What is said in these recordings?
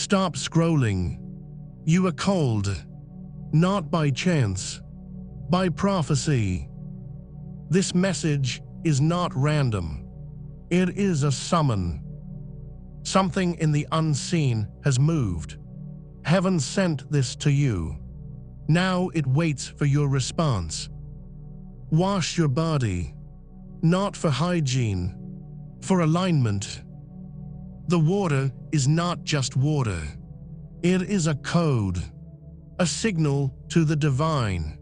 Stop scrolling. You are called, not by chance, by prophecy. This message is not random. It is a summon. Something in the unseen has moved. Heaven sent this to you. Now it waits for your response. Wash your body, not for hygiene, for alignment. The water is not just water. It is a code, a signal to the divine.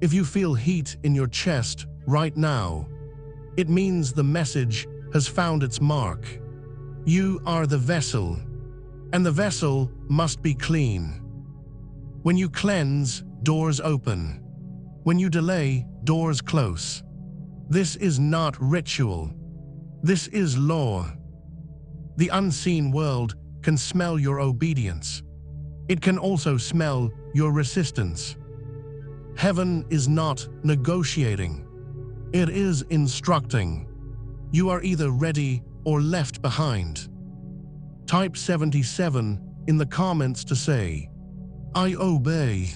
If you feel heat in your chest right now, it means the message has found its mark. You are the vessel, and the vessel must be clean. When you cleanse, doors open. When you delay, doors close. This is not ritual. This is law. The unseen world can smell your obedience. It can also smell your resistance. Heaven is not negotiating. It is instructing. You are either ready or left behind. Type 77 in the comments to say, I obey.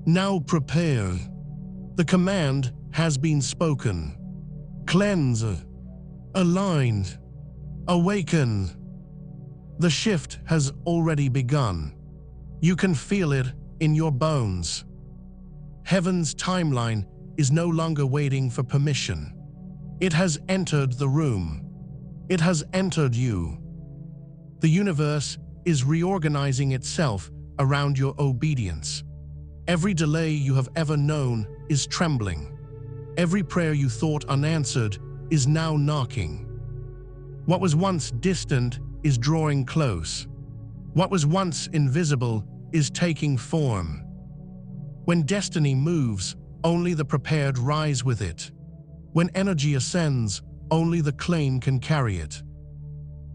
Now prepare. The command has been spoken. Cleanse, align, awaken. The shift has already begun. You can feel it in your bones. Heaven's timeline is no longer waiting for permission. It has entered the room. It has entered you. The universe is reorganizing itself around your obedience. Every delay you have ever known is trembling. Every prayer you thought unanswered is now knocking. What was once distant is drawing close. What was once invisible is taking form. When destiny moves, only the prepared rise with it. When energy ascends, only the claim can carry it.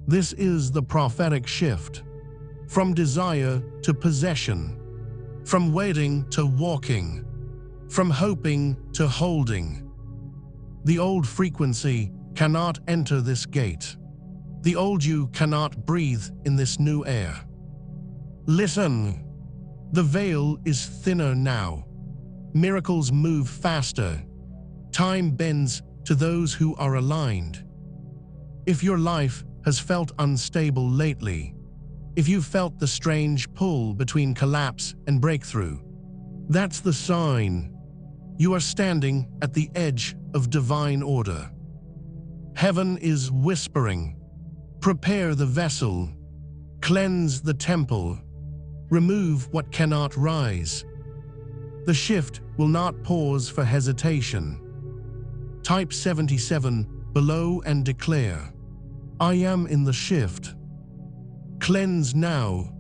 This is the prophetic shift. From desire to possession. From waiting to walking. From hoping to holding. The old frequency cannot enter this gate. The old you cannot breathe in this new air. Listen. The veil is thinner now. Miracles move faster. Time bends to those who are aligned. If your life has felt unstable lately, if you've felt the strange pull between collapse and breakthrough, that's the sign. You are standing at the edge of divine order. Heaven is whispering, prepare the vessel, cleanse the temple, remove what cannot rise. The shift will not pause for hesitation. Type 77 below and declare, I am in the shift. Cleanse now.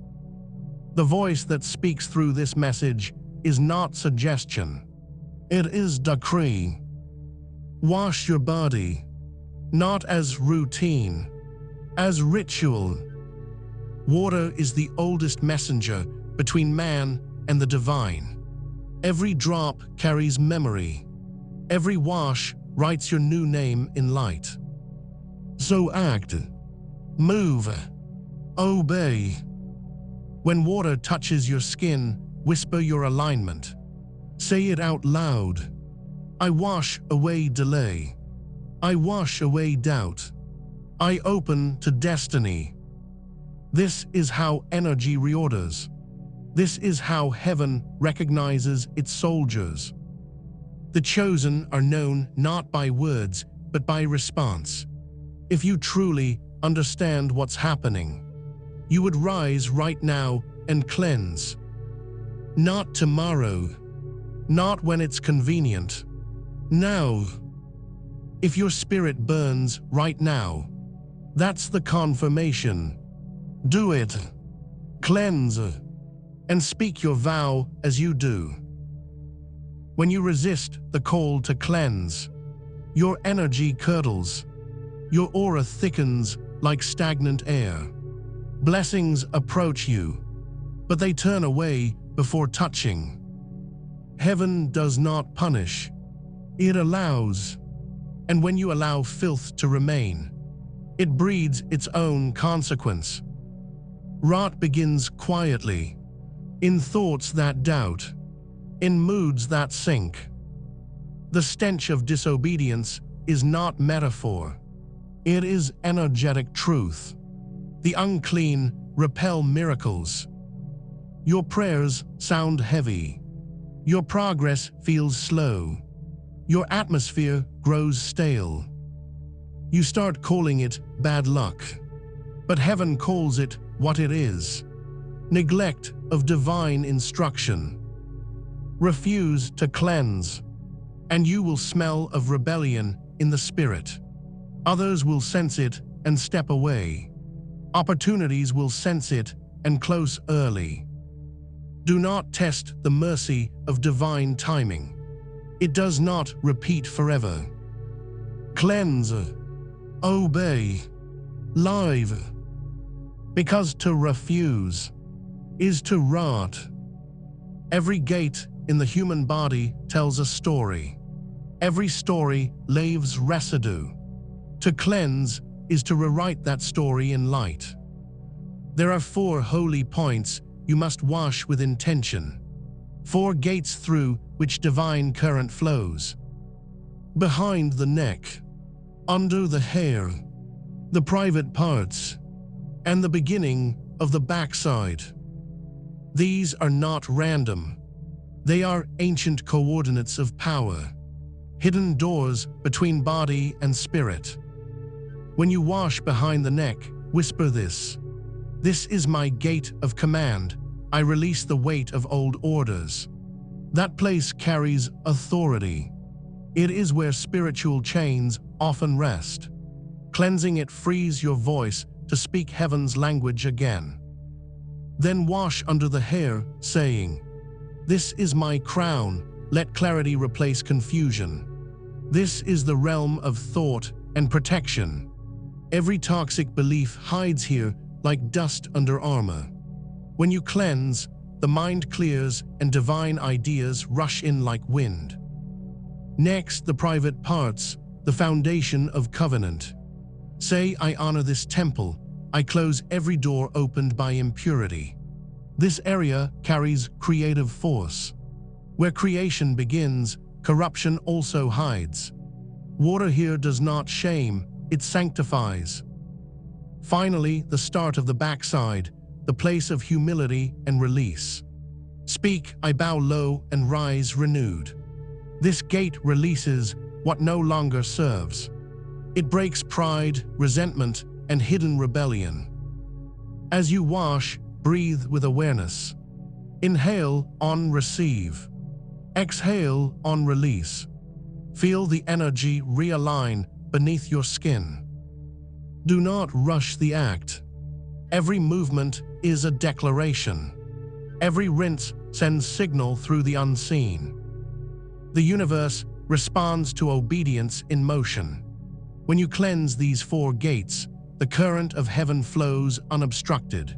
The voice that speaks through this message is not suggestion. It is decree. Wash your body, not as routine, as ritual. Water is the oldest messenger between man and the divine. Every drop carries memory. Every wash writes your new name in light. So act, move, obey. When water touches your skin, whisper your alignment. Say it out loud. I wash away delay. I wash away doubt. I open to destiny. This is how energy reorders. This is how heaven recognizes its soldiers. The chosen are known not by words, but by response. If you truly understand what's happening, you would rise right now and cleanse. Not tomorrow, not when it's convenient. Now. If your spirit burns right now, that's the confirmation. Do it. Cleanse. And speak your vow as you do. When you resist the call to cleanse, your energy curdles. Your aura thickens like stagnant air. Blessings approach you, but they turn away before touching. Heaven does not punish. It allows. And when you allow filth to remain, it breeds its own consequence. Rot begins quietly, in thoughts that doubt, in moods that sink. The stench of disobedience is not metaphor. It is energetic truth. The unclean repel miracles. Your prayers sound heavy. Your progress feels slow. Your atmosphere grows stale. You start calling it bad luck. But heaven calls it what it is: neglect of divine instruction. Refuse to cleanse, and you will smell of rebellion in the spirit. Others will sense it and step away. Opportunities will sense it and close early. Do not test the mercy of divine timing. It does not repeat forever. Cleanse, obey, live. Because to refuse is to rot. Every gate in the human body tells a story. Every story leaves residue. To cleanse is to rewrite that story in light. There are 4 holy points you must wash with intention. 4 gates through which divine current flows. Behind the neck, under the hair, the private parts, and the beginning of the backside. These are not random. They are ancient coordinates of power, hidden doors between body and spirit. When you wash behind the neck, whisper this: "This is my gate of command. I release the weight of old orders." That place carries authority. It is where spiritual chains often rest. Cleansing it frees your voice to speak heaven's language again. Then wash under the hair, saying, "This is my crown. Let clarity replace confusion." This is the realm of thought and protection. Every toxic belief hides here like dust under armor. When you cleanse, the mind clears and divine ideas rush in like wind. Next, the private parts, the foundation of covenant. Say, "I honor this temple. I close every door opened by impurity." This area carries creative force. Where creation begins, corruption also hides. Water here does not shame, it sanctifies. Finally, the start of the backside, the place of humility and release. Speak, "I bow low and rise renewed." This gate releases what no longer serves. It breaks pride, resentment, and hidden rebellion. As you wash, breathe with awareness. Inhale on receive. Exhale on release. Feel the energy realign beneath your skin. Do not rush the act. Every movement is a declaration. Every rinse sends signal through the unseen. The universe responds to obedience in motion. When you cleanse these 4 gates, the current of heaven flows unobstructed.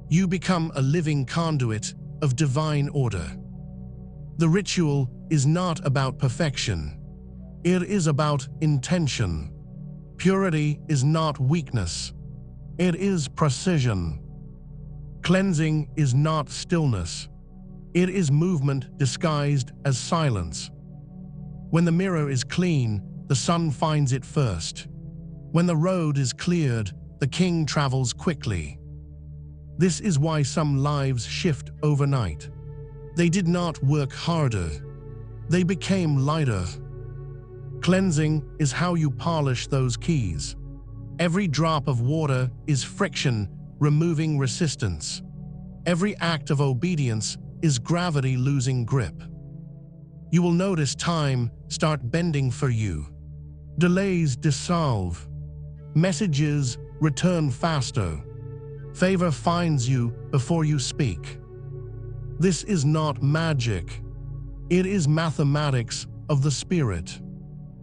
You become a living conduit of divine order. The ritual is not about perfection. It is about intention. Purity is not weakness. It is precision. Cleansing is not stillness. It is movement disguised as silence. When the mirror is clean, the sun finds it first. When the road is cleared, the king travels quickly. This is why some lives shift overnight. They did not work harder. They became lighter. Cleansing is how you polish those keys. Every drop of water is friction, removing resistance. Every act of obedience is gravity losing grip. You will notice time start bending for you. Delays dissolve. Messages return faster. Favor finds you before you speak. This is not magic. It is mathematics of the spirit.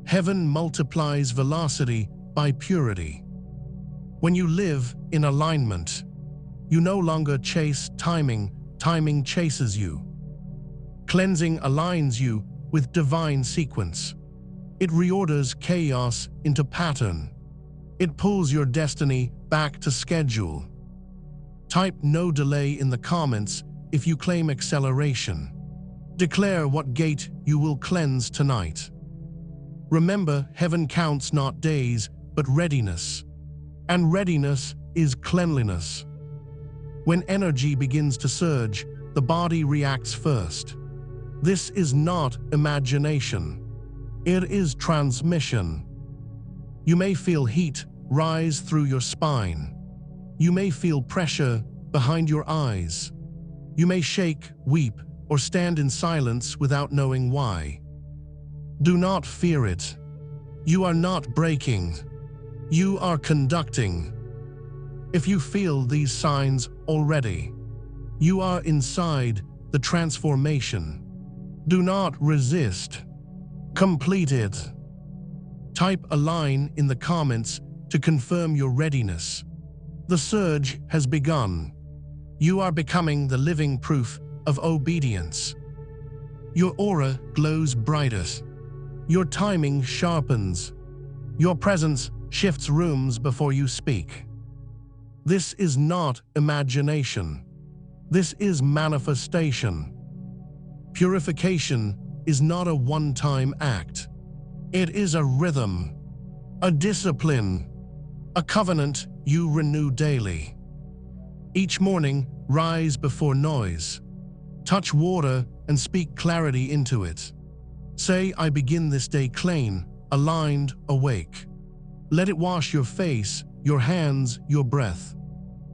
Heaven multiplies velocity by purity. When you live in alignment, you no longer chase timing, timing chases you. Cleansing aligns you with divine sequence. It reorders chaos into pattern. It pulls your destiny back to schedule. Type no delay in the comments if you claim acceleration. Declare what gate you will cleanse tonight. Remember, heaven counts not days, but readiness. And readiness is cleanliness. When energy begins to surge, the body reacts first. This is not imagination. It is transmission. You may feel heat rise through your spine. You may feel pressure behind your eyes. You may shake, weep, or stand in silence without knowing why. Do not fear it. You are not breaking. You are conducting. If you feel these signs already, you are inside the transformation. Do not resist. Complete it. Type a line in the comments to confirm your readiness. The surge has begun. You are becoming the living proof of obedience. Your aura glows brightest. Your timing sharpens. Your presence shifts rooms before you speak. This is not imagination. This is manifestation. Purification is not a one-time act. It is a rhythm, a discipline, a covenant you renew daily. Each morning, rise before noise. Touch water and speak clarity into it. Say, I begin this day clean, aligned, awake. Let it wash your face, your hands, your breath.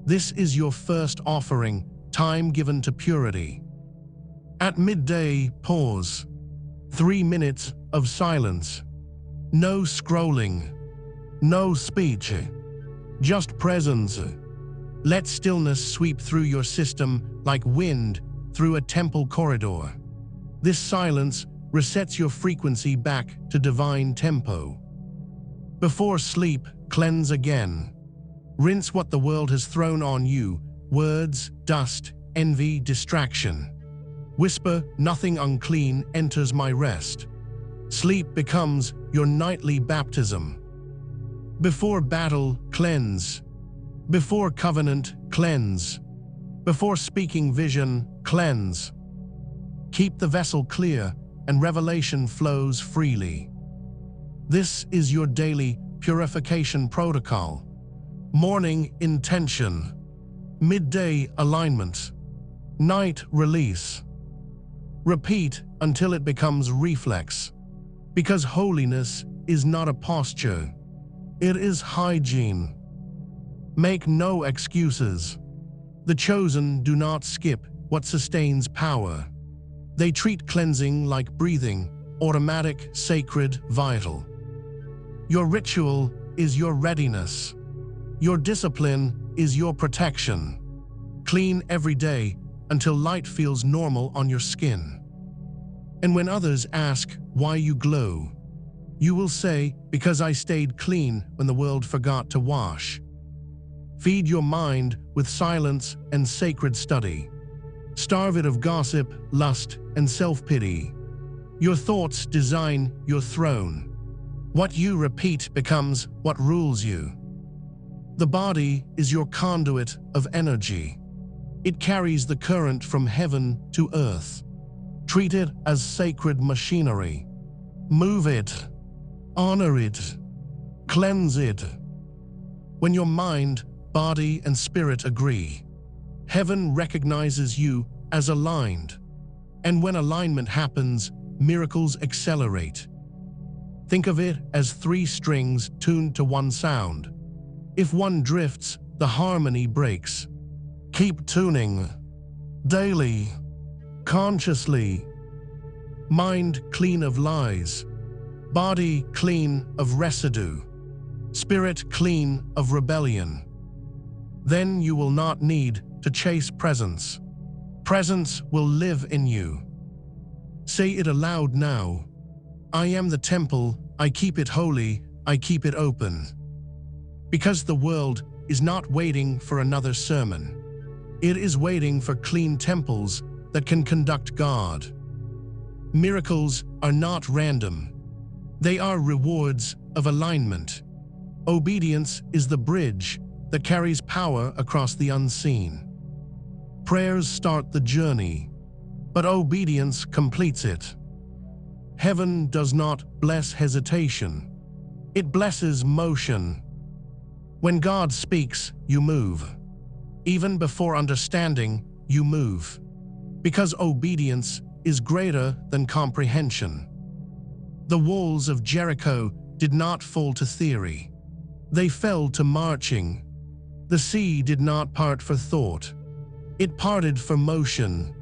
This is your first offering, time given to purity. At midday, pause. 3 minutes of silence. No scrolling. No speech. Just presence. Let stillness sweep through your system like wind through a temple corridor. This silence resets your frequency back to divine tempo. Before sleep, cleanse again. Rinse what the world has thrown on you: words, dust, envy, distraction. Whisper, nothing unclean enters my rest. Sleep becomes your nightly baptism. Before battle, cleanse. Before covenant, cleanse. Before speaking vision, cleanse. Keep the vessel clear, and revelation flows freely. This is your daily purification protocol. Morning intention. Midday alignment. Night release. Repeat until it becomes reflex. Because holiness is not a posture. It is hygiene. Make no excuses. The chosen do not skip what sustains power. They treat cleansing like breathing, automatic, sacred, vital. Your ritual is your readiness. Your discipline is your protection. Clean every day until light feels normal on your skin. And when others ask why you glow, you will say, because I stayed clean when the world forgot to wash. Feed your mind with silence and sacred study. Starve it of gossip, lust, and self-pity. Your thoughts design your throne. What you repeat becomes what rules you. The body is your conduit of energy. It carries the current from heaven to earth. Treat it as sacred machinery. Move it. Honor it. Cleanse it. When your mind, body, and spirit agree, heaven recognizes you as aligned. And when alignment happens, miracles accelerate. Think of it as 3 strings tuned to one sound. If one drifts, the harmony breaks. Keep tuning. Daily. Consciously. Mind clean of lies. Body clean of residue. Spirit clean of rebellion. Then you will not need to chase presence. Presence will live in you. Say it aloud now. I am the temple, I keep it holy, I keep it open. Because the world is not waiting for another sermon. It is waiting for clean temples that can conduct God. Miracles are not random. They are rewards of alignment. Obedience is the bridge that carries power across the unseen. Prayers start the journey, but obedience completes it. Heaven does not bless hesitation. It blesses motion. When God speaks, you move. Even before understanding, you move. Because obedience is greater than comprehension. The walls of Jericho did not fall to theory. They fell to marching. The sea did not part for thought. It parted for motion.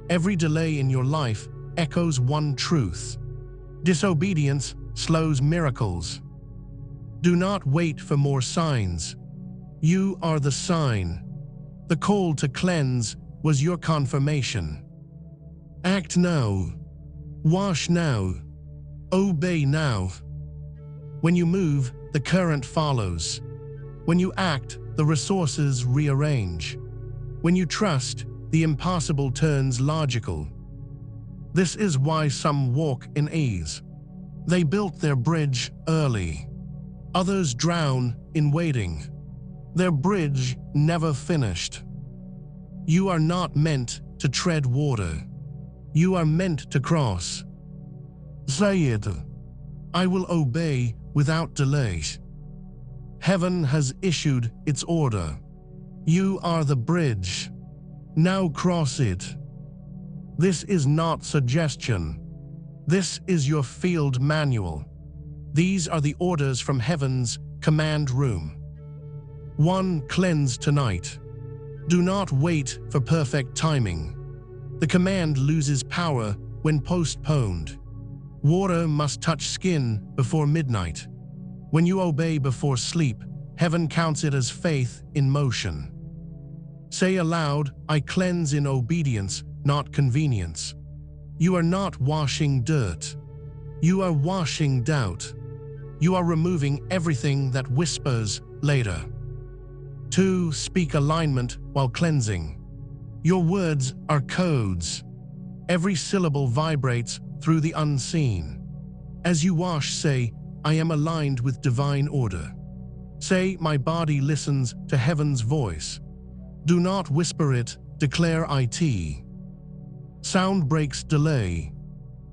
Every delay in your life echoes one truth. Disobedience slows miracles. Do not wait for more signs. You are the sign. The call to cleanse was your confirmation. Act now. Wash now. Obey now. When you move, the current follows. When you act, the resources rearrange. When you trust, the impossible turns logical. This is why some walk in ease. They built their bridge early. Others drown in waiting. Their bridge never finished. You are not meant to tread water. You are meant to cross. Say it. I will obey without delay. Heaven has issued its order. You are the bridge. Now cross it. This is not suggestion. This is your field manual. These are the orders from heaven's command room. 1. Cleanse tonight. Do not wait for perfect timing. The command loses power when postponed. Water must touch skin before midnight. When you obey before sleep, heaven counts it as faith in motion. Say aloud, I cleanse in obedience, not convenience. You are not washing dirt. You are washing doubt. You are removing everything that whispers later. 2. Speak alignment while cleansing. Your words are codes. Every syllable vibrates through the unseen. As you wash, say, I am aligned with divine order. Say, my body listens to heaven's voice. Do not whisper it, declare it. Sound breaks delay.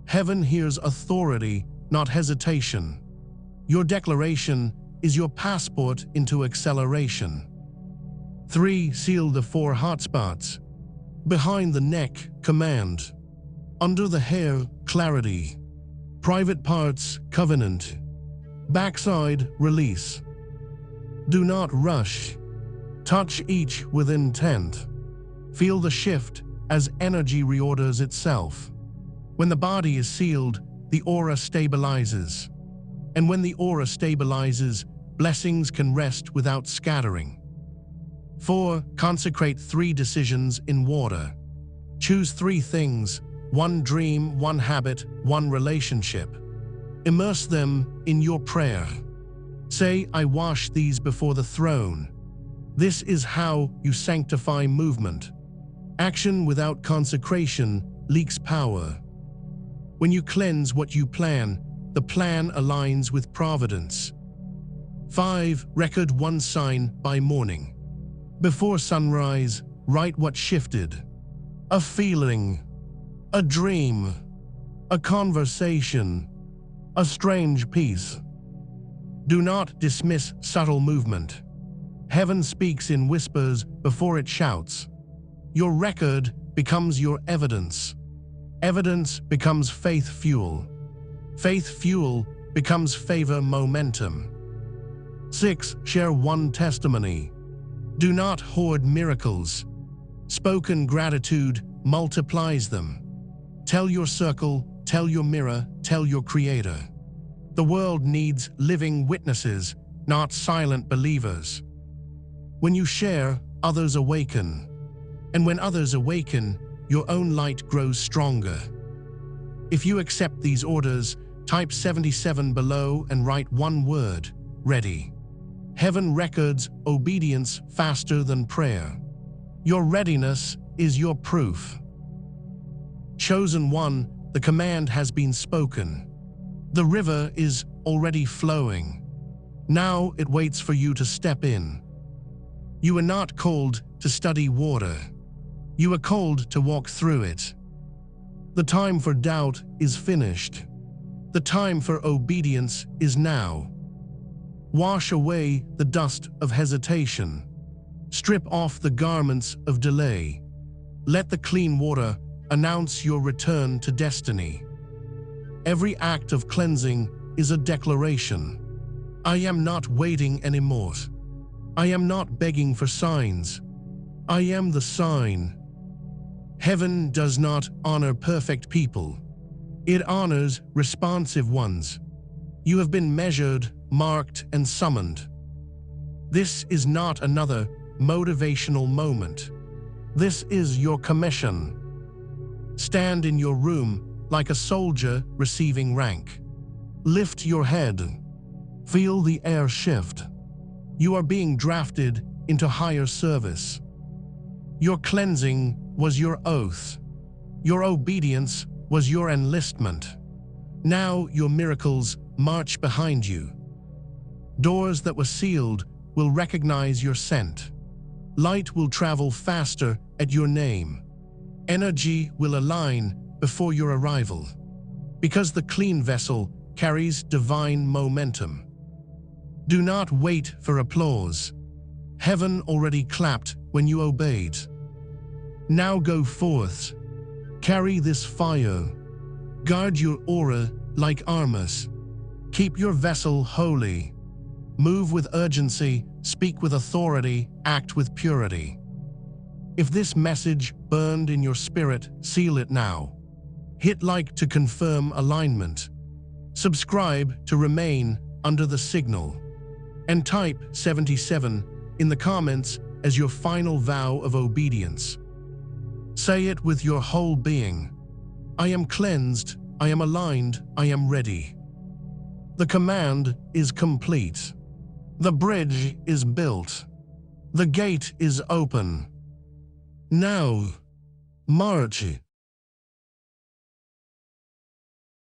Heaven hears authority, not hesitation. Your declaration is your passport into acceleration. 3. Seal the 4 hotspots. Behind the neck, command. Under the hair, clarity. Private parts, covenant. Backside, release. Do not rush. Touch each with intent. Feel the shift as energy reorders itself. When the body is sealed, the aura stabilizes. And when the aura stabilizes, blessings can rest without scattering. 4. Consecrate 3 decisions in water. Choose 3 things, 1 dream, 1 habit, 1 relationship. Immerse them in your prayer. Say, I wash these before the throne. This is how you sanctify movement. Action without consecration leaks power. When you cleanse what you plan, the plan aligns with providence. 5. Record 1 sign by morning. Before sunrise, write what shifted. A feeling, a dream, a conversation, a strange peace. Do not dismiss subtle movement. Heaven speaks in whispers before it shouts. Your record becomes your evidence. Evidence becomes faith fuel. Faith fuel becomes favor momentum. 6. Share 1 testimony. Do not hoard miracles. Spoken gratitude multiplies them. Tell your circle, tell your mirror, tell your creator. The world needs living witnesses, not silent believers. When you share, others awaken. And when others awaken, your own light grows stronger. If you accept these orders, type 77 below and write 1 word, ready. Heaven records obedience faster than prayer. Your readiness is your proof. Chosen one, the command has been spoken. The river is already flowing. Now it waits for you to step in. You are not called to study water. You are called to walk through it. The time for doubt is finished. The time for obedience is now. Wash away the dust of hesitation. Strip off the garments of delay. Let the clean water announce your return to destiny. Every act of cleansing is a declaration. I am not waiting anymore. I am not begging for signs. I am the sign. Heaven does not honor perfect people. It honors responsive ones. You have been measured, marked, and summoned. This is not another motivational moment. This is your commission. Stand in your room like a soldier receiving rank. Lift your head. Feel the air shift. You are being drafted into higher service. Your cleansing was your oath. Your obedience was your enlistment. Now your miracles march behind you. Doors that were sealed will recognize your scent. Light will travel faster at your name. Energy will align before your arrival. Because the clean vessel carries divine momentum. Do not wait for applause. Heaven already clapped when you obeyed. Now go forth. Carry this fire. Guard your aura like armor. Keep your vessel holy. Move with urgency, speak with authority, act with purity. If this message burned in your spirit, seal it now. Hit like to confirm alignment. Subscribe to remain under the signal. And type 77 in the comments as your final vow of obedience. Say it with your whole being. I am cleansed, I am aligned, I am ready. The command is complete. The bridge is built. The gate is open. Now, march.